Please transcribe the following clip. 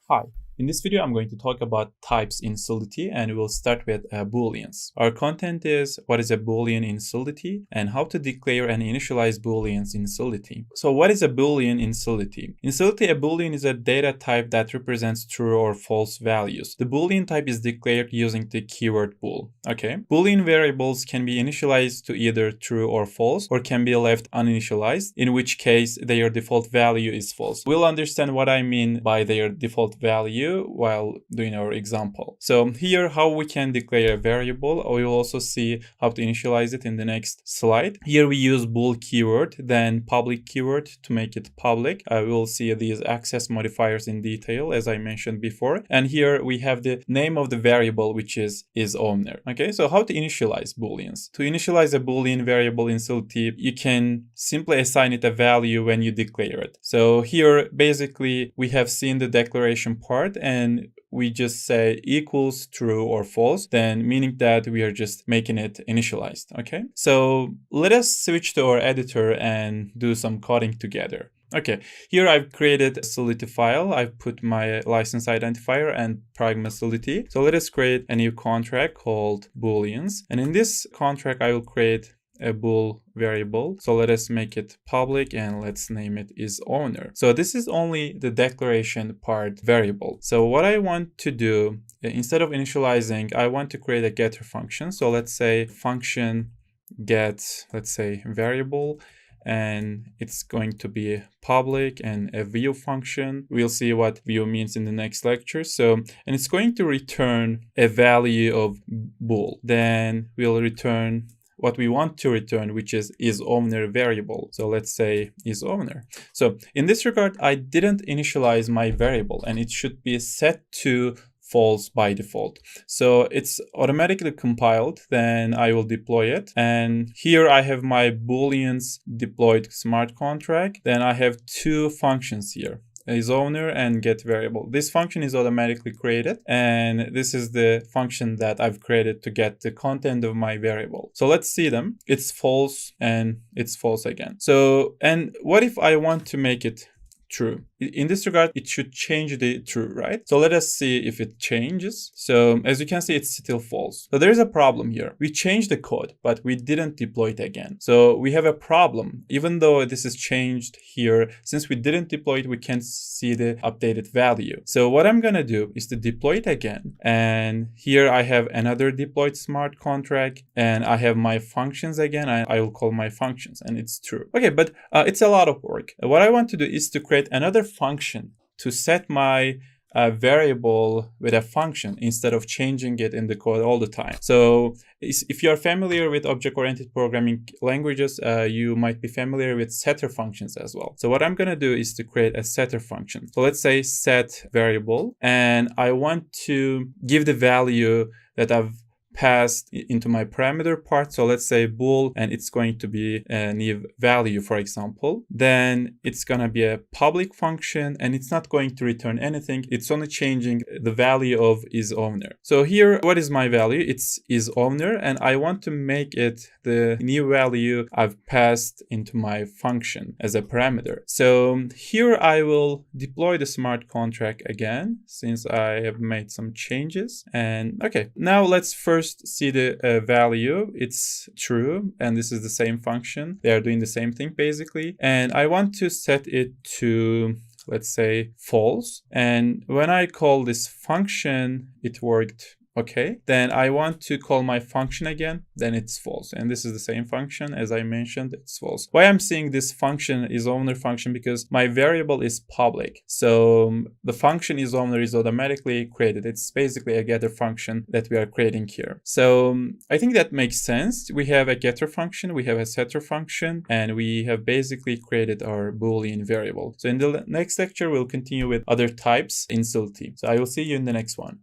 Hi, in this video I'm going to talk about types in Solidity, and we'll start with Booleans. Our content is what is a Boolean in Solidity and how to declare and initialize Booleans in Solidity. So what is a Boolean in Solidity? In Solidity, a Boolean is a data type that represents true or false values. The Boolean type is declared using the keyword bool. Okay. Boolean variables can be initialized to either true or false, or can be left uninitialized, in which case their default value is false. We'll understand what I mean by their default value while doing our example. So here, how we can declare a variable. We will also see how to initialize it in the next slide. Here we use bool keyword, then public keyword to make it public. We will see these access modifiers in detail, as I mentioned before. And here we have the name of the variable, which is owner. Okay, so how to initialize Booleans. To initialize a Boolean variable in Solidity, you can simply assign it a value when you declare it. So here, basically, we have seen the declaration part, and we just say equals true or false, then meaning that we are just making it initialized. Okay, so let us switch to our editor and do some coding together. Okay, here I've created a Solidity file. I've put my license identifier and pragma Solidity. So let us create a new contract called Booleans. And in this contract, I will create a bool variable. So let us make it public and let's name it owner. So this is only the declaration part variable. So what I want to do, instead of initializing, I want to create a getter function. So let's say function get, let's say, variable, and it's going to be public, and a view function. We'll see what view means in the next lecture. So, and it's going to return a value of bool. Then we'll return what we want to return, which is owner variable. So let's say owner. So in this regard, I didn't initialize my variable, and it should be set to false by default. So it's automatically compiled. Then I will deploy it. And here I have my Booleans deployed smart contract. Then I have two functions here, owner and get variable. This function is automatically created, and this is the function that I've created to get the content of my variable. So let's see them. It's false and it's false again. So, and what if I want to make it true? In this regard, it should change the true, right? So let us see if it changes. So as you can see, it's still false. So there's a problem here. We changed the code, but we didn't deploy it again. So we have a problem. Even though this is changed here, since we didn't deploy it, we can't see the updated value. So what I'm gonna do is to deploy it again. And here I have another deployed smart contract, and I have my functions again. I will call my functions, and it's true. Okay, but it's a lot of work. What I want to do is to create another function to set my variable with a function instead of changing it in the code all the time. So if you're familiar with object-oriented programming languages, you might be familiar with setter functions as well. So what I'm going to do is to create a setter function. So let's say set variable, and I want to give the value that I've passed into my parameter part. So let's say bool, and it's going to be a new value, for example. Then it's going to be a public function, and it's not going to return anything. It's only changing the value of owner. So here, what is my value? It's owner, and I want to make it the new value I've passed into my function as a parameter. So here I will deploy the smart contract again, since I have made some changes. And okay, now let's first see the value. It's true, and this is the same function. They are doing the same thing basically. And I want to set it to, let's say, false. And when I call this function, it worked okay. Then I want to call my function again, then it's false. And this is the same function as I mentioned, it's false. Why I'm seeing this function owner function, because my variable is public. So the function owner is automatically created. It's basically a getter function that we are creating here. So I think that makes sense. We have a getter function, we have a setter function, and we have basically created our Boolean variable. So in the next lecture, we'll continue with other types in Solidity. So I will see you in the next one.